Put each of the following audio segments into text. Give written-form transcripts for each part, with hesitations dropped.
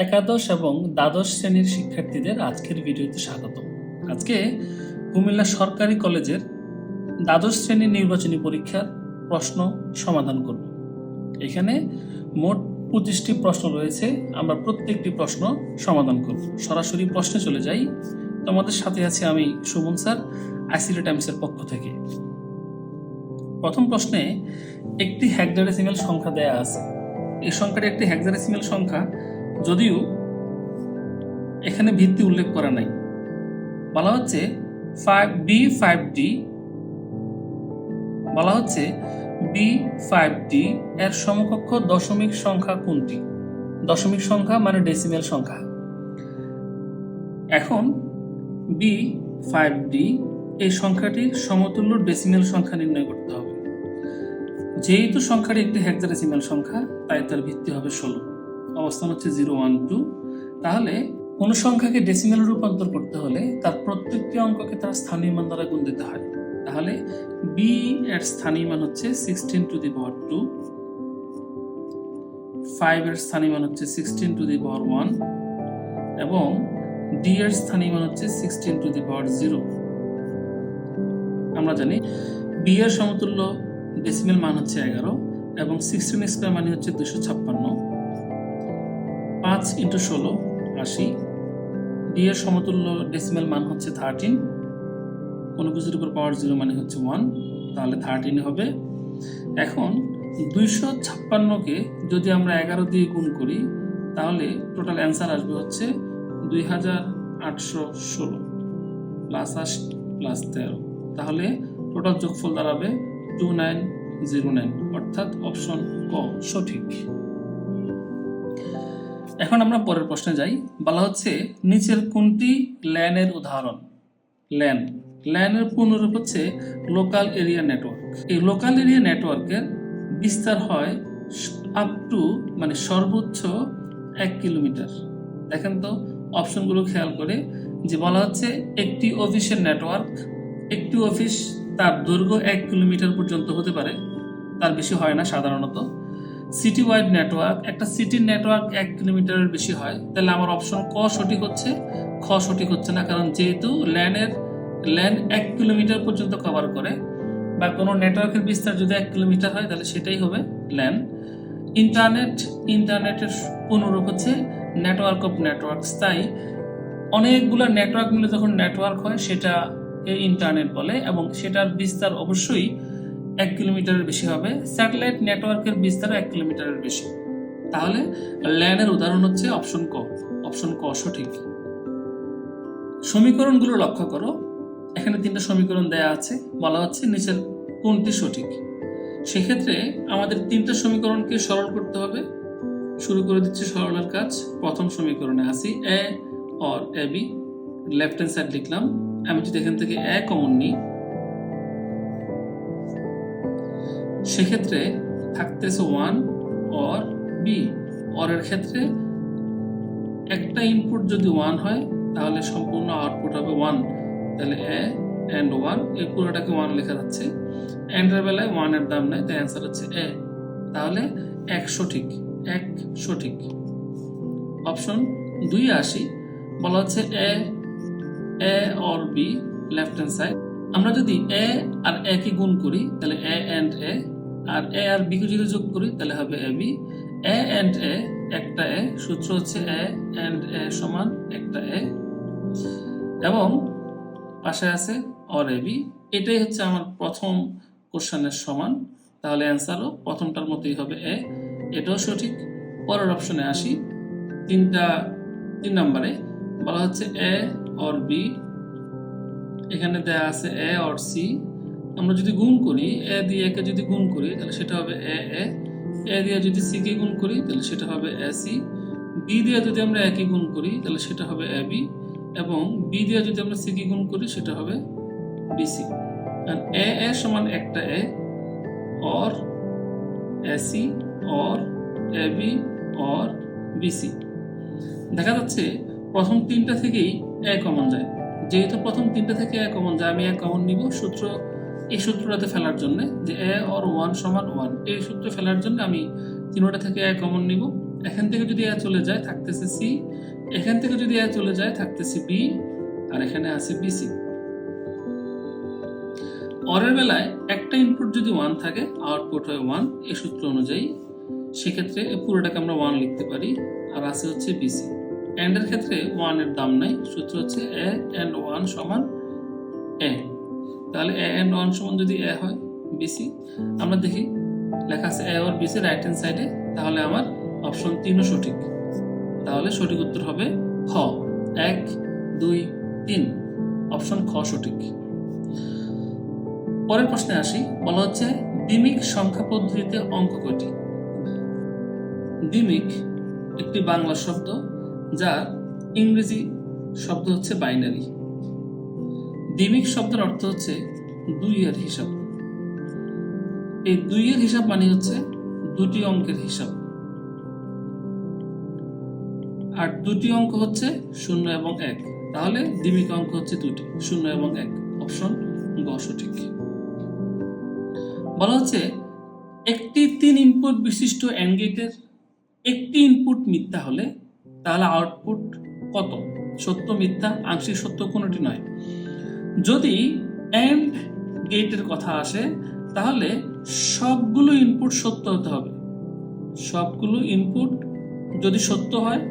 একাদশ এবং দ্বাদশ শ্রেণীর শিক্ষার্থীদের আজকের ভিডিওতে স্বাগত। আজকে কুমিল্লা সরকারি কলেজের দ্বাদশ শ্রেণীর নির্বাচনী পরীক্ষার প্রশ্ন সমাধান করব। এখানে মোট 25টি প্রশ্ন রয়েছে। আমরা প্রত্যেকটি প্রশ্ন সমাধান করব। সরাসরি প্রশ্নে চলে যাই। তোমাদের সাথে আছি আমি সুমন স্যার, আইসিটি টাইমসের পক্ষ থেকে। প্রথম প্রশ্নে একটি হেক্সাডেসিমাল সংখ্যা দেয়া আছে। এই সংখ্যাটি একটি হেক্সাডেসিমাল সংখ্যা, যদিও এখানে ভিত্তি উল্লেখ করা নাই। বলা হচ্ছে B5D বলা হচ্ছে B5D এর সমকক্ষ দশমিক সংখ্যা কোনটি? দশমিক সংখ্যা মানে ডেসিমেল সংখ্যা। এখন B5D এই সংখ্যাটির সমতুল্য ডেসিমেল সংখ্যা নির্ণয় করতে হবে। যেহেতু সংখ্যাটি একটি হেক্সাডেসিমাল সংখ্যা, তাই তার ভিত্তি হবে 16। অবস্থান হচ্ছে 0, 1, 2। তাহলে কোন সংখ্যাকে ডেসিমেলে রূপান্তর করতে হলে তার প্রত্যেকটি অঙ্ককে তার স্থানীয় মান দ্বারা গুণ দিতে হয়। তাহলে B এর স্থানীয় মান হচ্ছে 16 to the power 2, 5 এর স্থানীয় মান হচ্ছে 16 to the power 1 এবং D এর স্থানীয় মান হচ্ছে 16 to the power 0। আমরা জানি B এর সমতুল্য ডেসিমেল মান হচ্ছে 11 এবং 16 স্কয়ার মানে হচ্ছে 256। 5 × 16 80। D এর সমতুল্য ডেসিমেল মান হচ্ছে 13। কোনো কিছুর উপর পাওয়ার 0 মানে হচ্ছে 1, তাহলে 13 হবে। এখন 256কে যদি আমরা 11 দিয়ে গুণ করি, তাহলে টোটাল অ্যান্সার আসবে হচ্ছে 2816 প্লাস 8 প্লাস 13। তাহলে টোটাল যোগফল দাঁড়াবে 2909, অর্থাৎ অপশন ক সঠিক। এখন আমরা পরের প্রশ্নে যাই। বলা হচ্ছে নিচের কোনটি ল্যানের উদাহরণ? ল্যানের পূর্ণরূপ হচ্ছে লোকাল এরিয়া নেটওয়ার্ক। এই লোকাল এরিয়া নেটওয়ার্কের বিস্তার হয় আপ টু মানে সর্বোচ্চ 1 কিলোমিটার। দেখেন তো অপশনগুলো খেয়াল করে, যে বলা হচ্ছে একটি অফিসের নেটওয়ার্ক, একটি অফিস তার দৈর্ঘ্য 1 কিলোমিটার পর্যন্ত হতে পারে, তার বেশি হয় না সাধারণত। সিটি ওয়াইড নেটওয়ার্ক, একটা সিটির নেটওয়ার্ক 1 কিলোমিটারের বেশি হয়। তাহলে আমার অপশন ক সঠিক হচ্ছে, খ সঠিক হচ্ছে না, কারণ যেহেতু ল্যান 1 কিলোমিটার পর্যন্ত কভার করে, বা কোনো নেটওয়ার্কের বিস্তার যদি 1 কিলোমিটার হয় তাহলে সেটাই হবে ল্যান। ইন্টারনেটের পুনরূপ হচ্ছে নেটওয়ার্ক অফ নেটওয়ার্কস। তাই অনেকগুলো নেটওয়ার্ক মিলে যখন নেটওয়ার্ক হয় সেটাকে ইন্টারনেট বলে, এবং সেটার বিস্তার অবশ্যই 1 কিলোমিটারের বেশি হবে। স্যাটেলাইট নেটওয়ার্কের বিস্তার 1 কিলোমিটারের বেশি। তাহলে ল্যানের উদাহরণ হচ্ছে অপশন ক। অপশন ক সঠিক। সমীকরণগুলো লক্ষ্য করো। এখানে 3টা সমীকরণ দেয়া আছে। বলা হচ্ছে নিচের কোনটি সঠিক। সেক্ষেত্রে আমাদের 3টা সমীকরণকে সরল করতে হবে। শুরু করে দিচ্ছি সরলের কাজ। প্রথম সমীকরণে আসি A or A B, left hand side লিখলাম। আমি যদি এখান থেকে এ কমন নিই, সেক্ষেত্রে থাকতেছে 1 অর বি। অরের ক্ষেত্রে একটা ইনপুট যদি 1 হয় তাহলে সম্পূর্ণ আউটপুট হবে 1। তাহলে এ এন্ড 1, এই পুরোটাকে 1 লেখা যাচ্ছে। এন্ডের বেলায় 1 এর দাম নাই, তাই অ্যান্সার হচ্ছে এ। তাহলে 1 সঠিক। অপশন 2 আসি। বলা হচ্ছে A or B, left hand side. আমরা যদি এ আর এ কে গুণ করি তাহলে এ and A, R A R B কে যদি যোগ করি তাহলে হবে এ বি। এ এন্ড এ একটা এ, সূত্র হচ্ছে এ এন্ড এ সমান একটা এ, এবং পাশে আছে অর এ বি। এটাই হচ্ছে আমার প্রথম কোশ্চেনের সমান। তাহলে অ্যান্সারও প্রথমটার মতোই হবে এ, এটাও সঠিক। পরের অপশনে আসি। 3 নম্বরে বলা হচ্ছে এ অর বি, এখানে দেয়া আছে এ অর সি। আমরা যদি গুণ করি, এ দিয়ে একে যদি গুণ করি তাহলে সেটা হবে এ দিয়ে যদি সি কে গুণ করি তাহলে সেটা হবে এ সি। বি দিয়ে যদি আমরা একে গুণ করি তাহলে সেটা হবে এ বি, এবং বি দিয়ে যদি আমরা সি কে গুণ করি সেটা হবে বি সি। কারণ এ সমান একটা A, or A C or A B or B C. দেখা যাচ্ছে প্রথম 3টা থেকেই এ কমন যায়। যেহেতু প্রথম 3টা থেকে এ কমন যায়, আমি এ কমন নিব। এই সূত্রটাতে ফেলার জন্য, যে এ অর 1 সমান 1, এই সূত্র ফেলার জন্য আমি 3টা থেকে এ কমন নিব। এখান থেকে যদি এ চলে যায় থাকতেছে সি, এখান থেকে যদি এ চলে যায় থাকতেছে বি, আর এখানে আছে বিসি। অরের বেলায় একটা ইনপুট যদি 1 থাকে আউটপুট হয় 1 এই সূত্র অনুযায়ী, সেক্ষেত্রে পুরোটাকে আমরা 1 লিখতে পারি, আর আছে হচ্ছে বিসি। এন্ড এর ক্ষেত্রে 1 এর দাম নাই, সূত্র হচ্ছে এ এন্ড 1 সমান এ। তাহলে এ এন্ড 1 সমান যদি এ হয় বিসি, আমরা দেখি লেখা আছে এ আর বিসি রাইট হ্যান্ড সাইডে, তাহলে আমার অপশন 3ও সঠিক। তাহলে সঠিক উত্তর হবে খ, 1 2 3, অপশন খ সঠিক। পরের প্রশ্নে আসি, বলা হচ্ছে দ্বিমিক সংখ্যা পদ্ধতিতে অঙ্ক কয়টি? দ্বিমিক একটি বাংলা শব্দ, যার ইংরেজি শব্দ হচ্ছে বাইনারি। দ্বিমিক শব্দের অর্থ হচ্ছে 2 এর হিসাব। এই 2 এর হিসাব মানে হচ্ছে দুটি অঙ্কের হিসাব, আর দুটি অঙ্ক হচ্ছে 0 এবং 1। তাহলে দ্বিমিক অঙ্ক হচ্ছে দুটি, 0 এবং 1, অপশন গ সঠিক। বলা হচ্ছে একটি 3 ইনপুট বিশিষ্ট এন্ড গেটের একটি ইনপুট মিথ্যা হলে তাহলে আউটপুট কত? সত্য, মিথ্যা, আংশিক সত্য, কোনোটি নয়। যদি এন্ড গেটের কথা আসে তাহলে সবগুলো ইনপুট সত্য হতে হবে। সবগুলো ইনপুট যদি সত্য হয়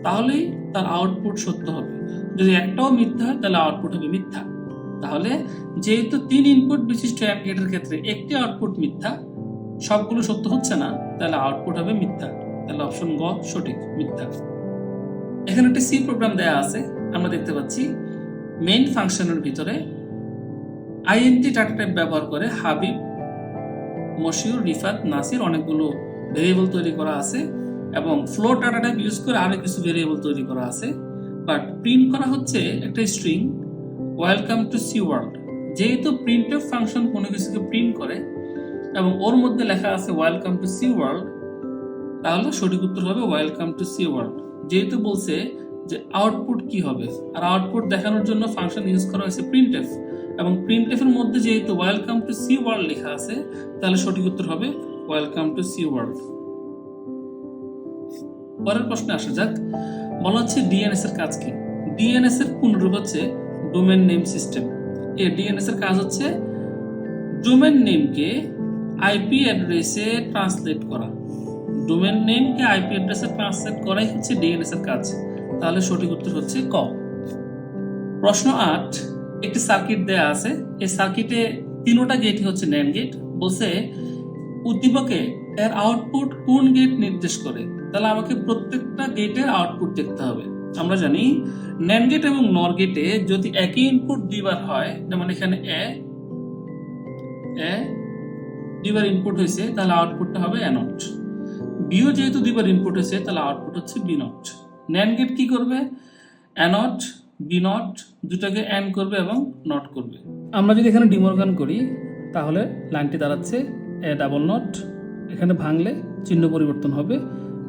তাহলেই তার আউটপুট সত্য হবে। যদি একটাও মিথ্যা হয় তাহলে আউটপুট হবে মিথ্যা। তাহলে যেহেতু 3 ইনপুট বিশিষ্ট এন্ড গেটের ক্ষেত্রে একটি আউটপুট মিথ্যা, সবগুলো সত্য হচ্ছে না, তাহলে আউটপুট হবে মিথ্যা। তাহলে অপশন গ সঠিক, মিথ্যা। এখানে একটা সি প্রোগ্রাম দেয়া আছে, আমরা দেখতে পাচ্ছি মেইন ফাংশনের ভিতরে আইএনটি ডাটা টাইপ ব্যবহার করে হাবিব, মশিউর, রিফাত, নাসির অনেকগুলো ভেরিয়েবল তৈরি করা আছে, এবং ফ্লোট ডাটা টাইপ ইউজ করে আরো কিছু ভেরিয়েবল তৈরি করা আছে। বাট প্রিন্ট করা হচ্ছে একটা string welcome to C world. যেহেতু প্রিন্টএফ ফাংশন কোনো কিছুকে প্রিন্ট করে এবং ওর মধ্যে লেখা আছে ওয়েলকাম টু সি ওয়ার্ল্ড, তাহলে সঠিক উত্তর হবে ওয়েলকাম টু সি ওয়ার্ল্ড। যেহেতু বলছে যে আউটপুট কি হবে, আর আউটপুট দেখানোর জন্য ফাংশন ইউজ করা হয়েছে প্রিন্টএফ, এবং প্রিন্টএফ এর মধ্যে যেহেতু ওয়েলকাম টু সি ওয়ার্ল্ড লেখা আছে, তাহলে সঠিক উত্তর হবে ওয়েলকাম টু সি ওয়ার্ল্ড। পরের প্রশ্নে আসা যাক, বলা হচ্ছে ডিএনএস এর কাজ কি? ডিএনএস এর পূর্ণরূপ হচ্ছে ডোমেন নেম সিস্টেম। এই ডিএনএস এর কাজ হচ্ছে ডোমেন নেমকে আইপি অ্যাড্রেসে ট্রান্সলেট করা। ডোমেন নেমকে আইপি অ্যাড্রেসে ট্রান্সলেট করাই হচ্ছে ডিএনএস এর কাজ। তাহলে সঠিক উত্তর হচ্ছে ক। প্রশ্ন 8, একটি সার্কিট দেয়া আছে, এই সার্কিটে 3টা গেটই হচ্ছে ন্যান্ড গেট। বলছে উদ্দীপকে এর আউটপুট কোন গেট নির্দেশ করে? তাহলে আমাকে প্রত্যেকটা গেটের আউটপুট দেখতে হবে। আমরা জানি ন্যান্ড গেট এবং নর গেটে যদি একই ইনপুট দুইবার হয়, যেমন এখানে এ দুইবার ইনপুট হয়েছে, তাহলে আউটপুটটা হবে এ নট। বিও যেহেতু দুইবার ইনপুট হয়েছে, তাহলে আউটপুট হচ্ছে বি নট। ন্যান্ড গেট কি করবে? এ নট বি নট দুটাকে এন্ড করবে এবং নট করবে। আমরা যদি এখানে ডিমর্গান করি তাহলে লাইনটি দাঁড়াচ্ছে এ ডাবল নট, এখানে ভাঙলে চিহ্ন পরিবর্তন হবে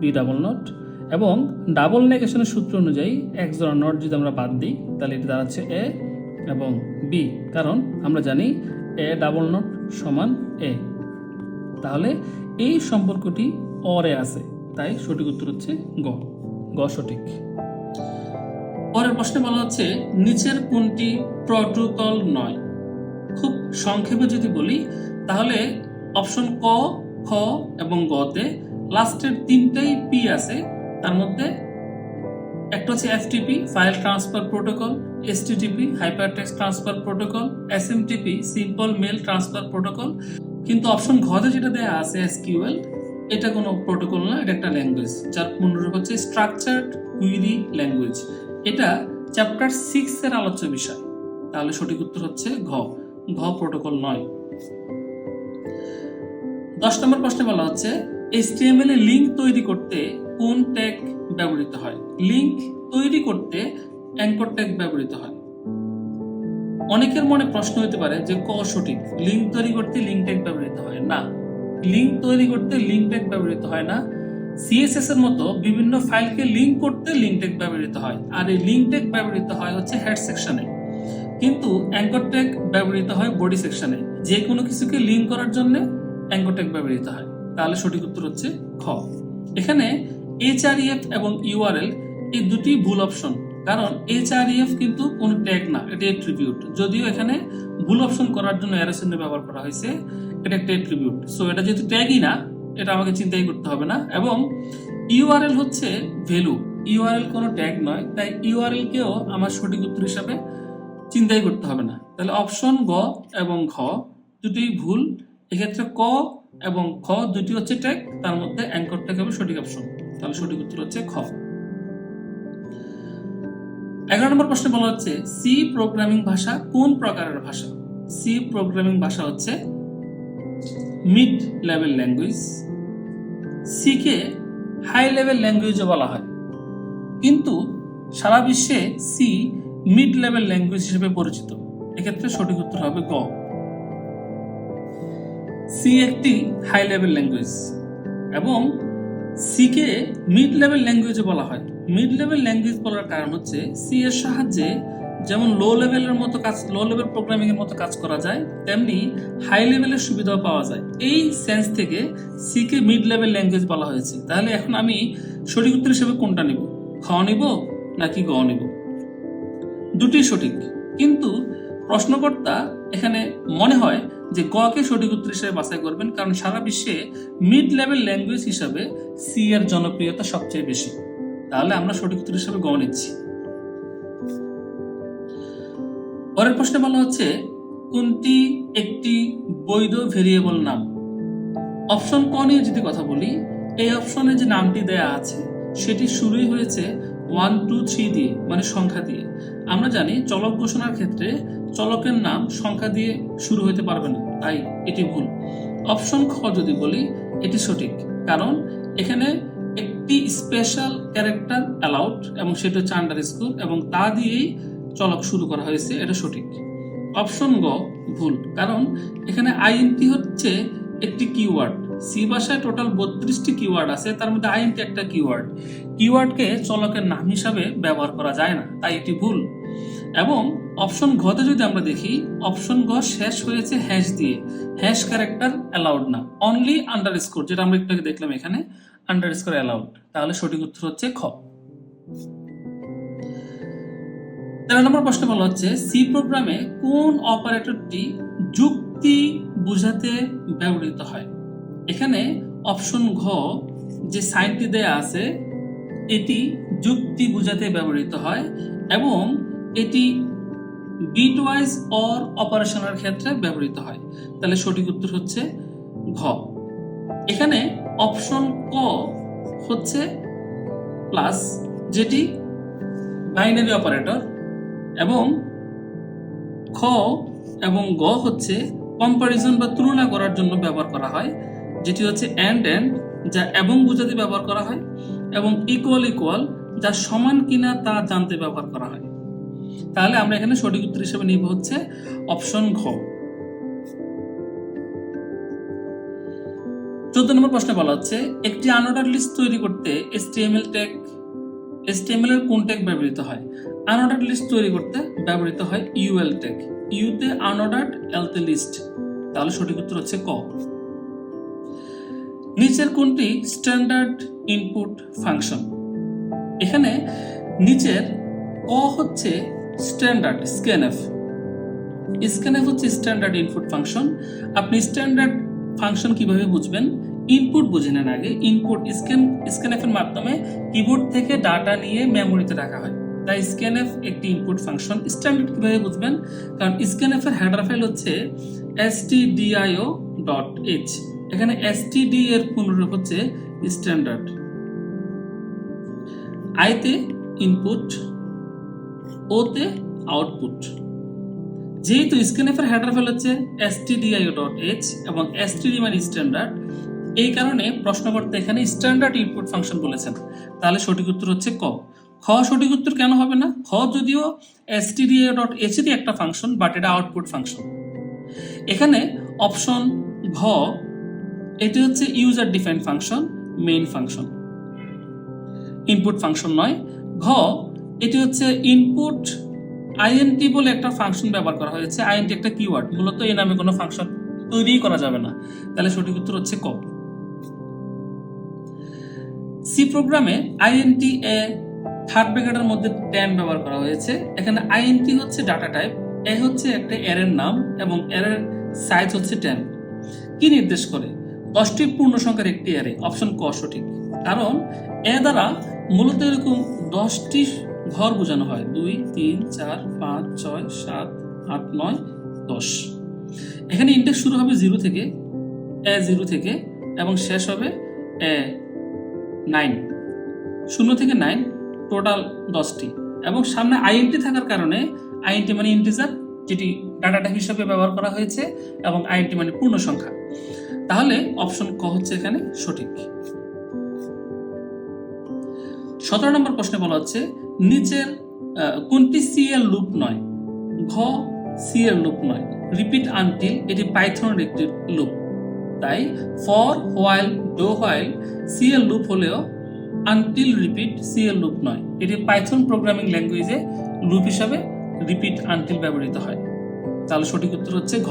বি ডাবল নট, এবং ডাবল নেগেশনের সূত্র অনুযায়ী এক জোড়া নট যদি আমরা বাদ দিই তাহলে এটি দাঁড়াচ্ছে এ এবং বি, কারণ আমরা জানি এ ডাবল নট সমান এ। তাহলে এই সম্পর্কটি অরে আছে, তাই সঠিক উত্তর হচ্ছে গ, গ সঠিক। পরের প্রশ্নে বলা হচ্ছে নিচের কোনটি প্রোটোকল নয়? খুব সংক্ষেপে যদি বলি তাহলে অপশন ক, খ এবং গতে লাস্টের 3টাই পি আছে। তার মধ্যে একটা হচ্ছে FTP file transfer protocol, HTTP hypertext transfer protocol, SMTP simple mail transfer protocol. কিন্তু অপশন ঘতে যেটা দেয়া আছে এসকিউএল, এটা কোনো প্রোটোকল না, এটা একটা ল্যাঙ্গুয়েজ যার পূর্ণরূপ হচ্ছে স্ট্রাকচারড কুইরি ল্যাঙ্গুয়েজ। এটা চ্যাপ্টার 6 এর আলোচ্য বিষয়। তাহলে সঠিক উত্তর হচ্ছে ঘ, ঘ প্রোটোকল নয়। 10 নম্বর প্রশ্নে বলা হচ্ছে HTML এ লিংক তৈরি করতে কোন ট্যাগ ব্যবহৃত হয়? লিংক তৈরি করতে অ্যাঙ্কর ট্যাগ ব্যবহৃত হয়। অনেকের মনে প্রশ্ন হতে পারে যে ক সঠিক, লিংক তৈরি করতে লিংক ট্যাগ ব্যবহৃত হয় না। লিংক তৈরি করতে লিংক ট্যাগ ব্যবহৃত হয় না। সিএসএস এর মতো বিভিন্ন ফাইলকে লিংক করতে লিংক ট্যাগ ব্যবহৃত হয়, আর এই লিংক ট্যাগ ব্যবহৃত হয় হচ্ছে হেড সেকশনে, কিন্তু অ্যাঙ্কর ট্যাগ ব্যবহৃত হয় বডি সেকশনে। যে কোনো কিছুকে লিংক করার জন্য অ্যাঙ্কর ট্যাগ ব্যবহৃত হয়। তাহলে সঠিক উত্তর হচ্ছে খ। এখানে HREF এবং URL এই দুটি ভুল অপশন, কারণ HREF কিন্তু কোনো ট্যাগ না, এটা অ্যাট্রিবিউট। যদিও এখানে ভুল অপশন করার জন্য অ্যারো চিহ্ন ব্যবহার করা হয়েছে, এটা একটা অ্যাট্রিবিউট। সো এটা যেহেতু ট্যাগই না, এটা আমাকে চিন্তাই করতে হবে না। এবং URL হচ্ছে ভ্যালু, URL কোনো ট্যাগ নয়, তাই URL কেও আমার সঠিক উত্তর হিসাবে চিন্তাই করতে হবে না। তাহলে অপশন গ এবং ঘ দুটি ভুল। এক্ষেত্রে ক এবং খ দুটি হচ্ছে ট্যাগ, তার মধ্যে অ্যাঙ্কর ট্যাগ হবে সঠিক অপশন। তাহলে সঠিক উত্তর হচ্ছে খ। 11 নম্বর প্রশ্নে বলা হচ্ছে সি প্রোগ্রামিং ভাষা কোন প্রকারের ভাষা? সি প্রোগ্রামিং ভাষা হচ্ছে mid level language. C K high level ল্যাঙ্গুয়েজও বলা হয়, কিন্তু সারা বিশ্বে সি মিড লেভেল ল্যাঙ্গুয়েজ হিসেবে পরিচিত। এক্ষেত্রে সঠিক উত্তর হবে গ। সি একটি হাই লেভেল ল্যাঙ্গুয়েজ এবং সি কে মিড লেভেল ল্যাঙ্গুয়েজও বলা হয়। মিড লেভেল ল্যাঙ্গুয়েজ বলার কারণ হচ্ছে সি এর সাহায্যে যেমন লো লেভেলের মতো কাজ, লো লেভেল প্রোগ্রামিং এর মতো কাজ করা যায়, তেমনি হাই লেভেলের সুবিধাও পাওয়া যায়। এই সেন্স থেকে C K mid level language বলা হয়েছে। তাহলে এখন আমি সঠিক উত্তর হিসেবে কোনটা নিব? খ নিব নাকি গ নিব? দুটি সঠিক, কিন্তু প্রশ্নকর্তা এখানে মনে হয় যে গ কে সঠিক উত্তর হিসেবে বাছাই করবেন, কারণ সারা বিশ্বে মিড লেভেল ল্যাঙ্গুয়েজ হিসাবে সি এর জনপ্রিয়তা সবচেয়ে বেশি। তাহলে আমরা সঠিক উত্তর হিসেবে গ নিচ্ছি। পরের প্রশ্নে বলা হচ্ছে কোনটি একটি বৈধ ভেরিয়েবল নাম? অপশন ক নিয়ে যদি কথা বলি, এই অপশনে যে নামটি দেয়া আছে সেটি শুরুই হয়েছে 1 2 3 দিয়ে, মানে সংখ্যা দিয়ে। আমরা জানি চলক ঘোষণার ক্ষেত্রে চলকের নাম সংখ্যা দিয়ে শুরু হতে পারবে না, তাই এটি ভুল। অপশন খ যদি বলি, এটি সঠিক, কারণ এখানে একটি স্পেশাল ক্যারেক্টার অ্যালাউড এবং সেটা হচ্ছে আন্ডারস্কোর, এবং তা দিয়েই চলক শুরু করা হয়েছে, এটা সঠিক। অপশন গ ভুল, কারণ এখানে আইএনটি হচ্ছে একটি কিওয়ার্ড। সি ভাষায় টোটাল 32টি কিওয়ার্ড আছে, তার মধ্যে আইএনটি একটা কিওয়ার্ড। কিওয়ার্ডকে চলকের নাম হিসাবে ব্যবহার করা যায় না, তাই এটি ভুল। এবং অপশন ঘতে যদি আমরা দেখি, অপশন ঘ শেষ হয়েছে হ্যাশ দিয়ে, হ্যাশ ক্যারেক্টার অ্যালাউড না, অনলি আন্ডারস্কোর, যেটা আমরা একটু আগে দেখলাম এখানে আন্ডারস্কোর অ্যালাউড। তাহলে সঠিক উত্তর হচ্ছে খ। 13 নম্বর প্রশ্ন বলা হচ্ছে সি প্রোগ্রামে কোন অপারেটরটি যুক্তি বোঝাতে ব্যবহৃত হয়? এখানে অপশন ঘ যে সাইনটি দেয়া আছে এটি যুক্তি বোঝাতে ব্যবহৃত হয় এবং এটি বিটওয়াইজ অর অপারেশনের ক্ষেত্রে ব্যবহৃত হয়। তাহলে সঠিক উত্তর হচ্ছে ঘ। এখানে অপশন ক হচ্ছে প্লাস, যেটি বাইনারি অপারেটর, এবং খ এবং গ হচ্ছে কম্পারিজন বা তুলনা করার জন্য ব্যবহার করা হয়, যেটি হচ্ছে অ্যান্ড যা এবং বোঝাতে ব্যবহার করা হয়, এবং ইকুয়াল যা সমান কিনা তা জানতে ব্যবহার করা হয়। তাহলে আমরা এখানে সঠিক উত্তর হিসেবে নিব হচ্ছে অপশন ঘ। 14 নম্বর প্রশ্নে বলা হচ্ছে একটি আনঅর্ডার লিস্ট তৈরি করতে HTML এর কোন ট্যাগ ব্যবহৃত হয়? আনঅর্ডার লিস্ট তৈরি করতে ব্যবহৃত হয় UL ট্যাগ। ইউ তে আনঅর্ডার্ড, এল তে লিস্ট। তাহলে সঠিক উত্তর হচ্ছে ক। নিচের কোনটি স্ট্যান্ডার্ড ইনপুট ফাংশন? এখানে নিচের ক হচ্ছে স্ট্যান্ডার্ড স্ক্যানএফ। স্ক্যানএফ হচ্ছে স্ট্যান্ডার্ড ইনপুট ফাংশন। আপনি স্ট্যান্ডার্ড ফাংশন কিভাবে বুঝবেন? ইনপুট বুঝে নেন আগে। ইনপুট স্ক্যানএফ এর মাধ্যমে কিবোর্ড থেকে ডাটা নিয়ে মেমোরিতে রাখা হয়, তাই স্ক্যানএফ একটি ইনপুট ফাংশন। স্ট্যান্ডার্ড কিভাবে বুঝবেন? কারণ স্ক্যানএফ এর হেডার ফাইল হচ্ছে stdio.h। এখানে std এর পুনরূপ হচ্ছে স্ট্যান্ডার্ড। আই তে ইনপুট, ও তে আউটপুট। যেহেতু স্ক্যানএফ এর হেডার ফাইল হচ্ছে stdio.h এবং std মানে স্ট্যান্ডার্ড, এই কারণে প্রশ্নকর্তা এখানে স্ট্যান্ডার্ড ইনপুট ফাংশন বলেছেন। তাহলে সঠিক উত্তর হচ্ছে ক। খ সঠিক উত্তর কেন হবে না? খ যদিও stdio.h এর একটা ফাংশন, বাট এটা আউটপুট ফাংশন। এখানে অপশন ঘ এটি হচ্ছে user defined function, main function, input function নয়। ঘ এটি হচ্ছে ইনপুট আইএনটি বলে একটা ফাংশন ব্যবহার করা হয়েছে। আইএনটি একটা কিওয়ার্ড, মূলত এই নামে কোনো ফাংশন তৈরি করা যাবে না। তাহলে সঠিক উত্তর হচ্ছে ক। সি প্রোগ্রামে আইএনটি এ থার্ড ব্র্যাকেটের মধ্যে 10 ব্যবহার করা হয়েছে। এখানে আইএনটি হচ্ছে ডাটা টাইপ, এ হচ্ছে একটা অ্যারের নাম এবং অ্যারের সাইজ হচ্ছে 10। কি নির্দেশ করে? 10টি পূর্ণ সংখ্যার একটি অ্যারে। অপশন ক সঠিক, কারণ এ দ্বারা মূলত এরকম 10টি ঘর বোঝানো হয়, 2 3 4 5 6 7 8 9 10। এখানে ইন্ডেক্স শুরু হবে 0 থেকে, A0 থেকে এবং শেষ হবে A9, 0 থেকে 9, টোটাল 10টি। এবং সামনে আইএনটি থাকার কারণে, আইএনটি মানে ইন্টিজার, যেটি ডাটা টাইপ হিসেবে ব্যবহার করা হয়েছে, এবং আইএনটি মানে পূর্ণ সংখ্যা। তাহলে অপশন ক হচ্ছে এখানে সঠিক। 17 নম্বর প্রশ্নে বলা হচ্ছে নিচের কোনটি সি এর লুপ নয়? ঘ সি এর লুপ নয়। রিপিট আনটিল এটি পাইথনের একটি লুপ, তাই for while do while C এর লুপ হলেও আনটিল রিপিট সি এর লুপ নয়। এটি পাইথন প্রোগ্রামিং ল্যাঙ্গুয়েজে লুপ হিসাবে রিপিট আনটিল ব্যবহৃত হয়। তাহলে সঠিক উত্তর হচ্ছে ঘ।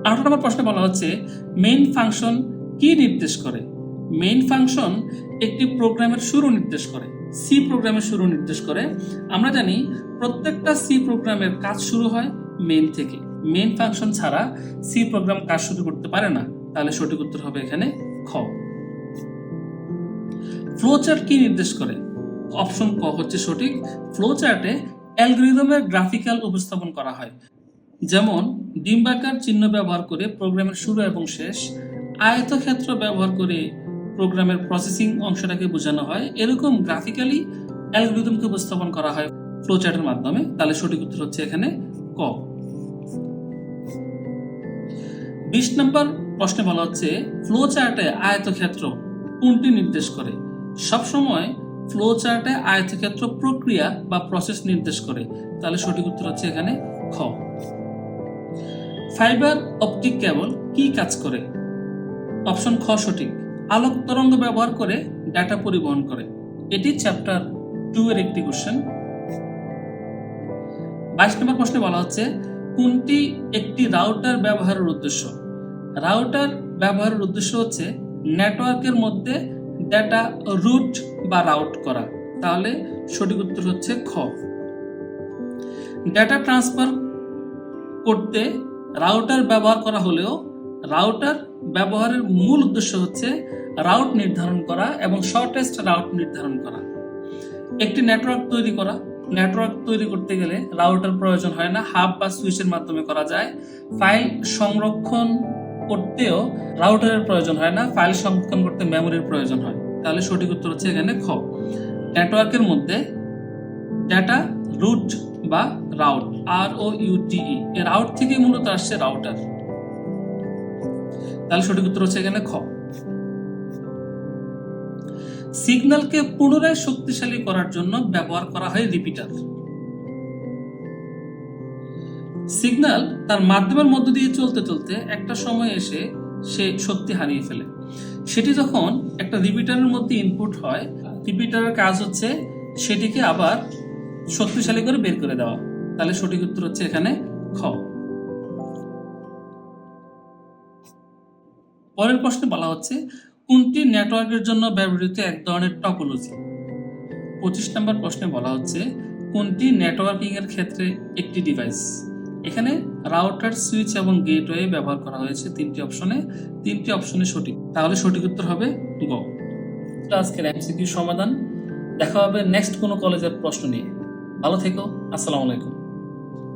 18 নম্বর প্রশ্নে বলা হচ্ছে মেইন ফাংশন কি নির্দেশ করে? মেইন ফাংশন একটি প্রোগ্রামের শুরু নির্দেশ করে, সি প্রোগ্রামের শুরু নির্দেশ করে। আমরা জানি প্রত্যেকটা সি প্রোগ্রামের কাজ শুরু হয় মেইন থেকে। মেইন ফাংশন ছাড়া সি প্রোগ্রাম কাজ শুরু করতে পারে না। তাহলে সঠিক উত্তর হবে এখানে খ। ফ্লোচার্ট কি নির্দেশ করে? অপশন ক হচ্ছে সঠিক। ফ্লোচার্টে অ্যালগরিদমের গ্রাফিক্যাল উপস্থাপন করা হয়, যেমন ডিম্বাকার চিহ্ন ব্যবহার করে প্রোগ্রামের শুরু এবং শেষ, আয়তক্ষেত্র ব্যবহার করে প্রোগ্রামের প্রসেসিং অংশটাকে বোঝানো হয়। এরকম গ্রাফিক্যালি অ্যালগরিদমকে উপস্থাপন করা হয় ফ্লোচার্টের মাধ্যমে। তাহলে সঠিক উত্তর হচ্ছে এখানে ক। 20 নম্বর প্রশ্নে বলা হচ্ছে ফ্লোচার্টে আয়তক্ষেত্র কোনটি নির্দেশ করে? সবসময় ফ্লোচার্টে আয়তক্ষেত্র প্রক্রিয়া বা প্রসেস নির্দেশ করে। তাহলে সঠিক উত্তর হচ্ছে এখানে খ। ফাইবার অপটিক কেবল কি কাজ করে? অপশন খ সঠিক। আলোক তরঙ্গ ব্যবহার করে ডাটা পরিবহন করে। এটি চ্যাপ্টার 2 এর একটি কোশ্চেন। 22 নম্বর প্রশ্নে বলা হচ্ছে কোনটি একটি রাউটার ব্যবহারের উদ্দেশ্য? রাউটার ব্যবহারের উদ্দেশ্য হচ্ছে নেটওয়ার্কের মধ্যে ডাটা রুট বা রাউট করা। তাহলে সঠিক উত্তর হচ্ছে খ। ডাটা ট্রান্সফার করতে রাউটার ব্যবহার করা হলেও রাউটার ব্যবহারের মূল উদ্দেশ্য হচ্ছে রাউট নির্ধারণ করা এবং শর্টেস্ট রাউট নির্ধারণ করা। একটি নেটওয়ার্ক তৈরি করা, নেটওয়ার্ক তৈরি করতে গেলে রাউটার প্রয়োজন হয় না, হাব বা সুইচের মাধ্যমে করা যায়। ফাইল সংরক্ষণ করতেও রাউটারের প্রয়োজন হয় না, ফাইল সংরক্ষণ করতে মেমোরির প্রয়োজন হয়। তাহলে সঠিক উত্তর হচ্ছে এখানে খ। নেটওয়ার্কের মধ্যে ডাটা রুট বা রাউট, ROUTE, এই রাউট থেকে মূলত আসছে রাউটার। তাহলে সঠিক উত্তর হচ্ছে এখানে খ। সিগন্যালকে পুনরায় শক্তিশালী করার জন্য ব্যবহার করা হয় রিপিটার। সিগন্যাল তার মাধ্যমের মধ্য দিয়ে চলতে চলতে একটা সময় এসে সে শক্তি হারিয়ে ফেলে। সেটি যখন একটা রিপিটারের মধ্যে ইনপুট হয়, রিপিটারের কাজ হচ্ছে সেটিকে আবার শক্তিশালী করে বের করে দেওয়া। তাহলে সঠিক উত্তর হচ্ছে এখানে খ। পরের প্রশ্নে বলা হচ্ছে কোনটি নেটওয়ার্কের জন্য ব্যবহৃত এক ধরনের টপোলজি? 25 নম্বর প্রশ্নে বলা হচ্ছে কোনটি নেটওয়ার্কিং এর ক্ষেত্রে একটি ডিভাইস? এখানে রাউটার, সুইচ এবং গেটওয়ে ব্যবহার করা হয়েছে তিনটি অপশনে সঠিক। তাহলে সঠিক উত্তর হবে গ। আজকের এমসিকিউ সমাধান। দেখা হবে নেক্সট কোনো কলেজের প্রশ্ন নিয়ে। ভালো থেকো। আসসালামু আলাইকুম।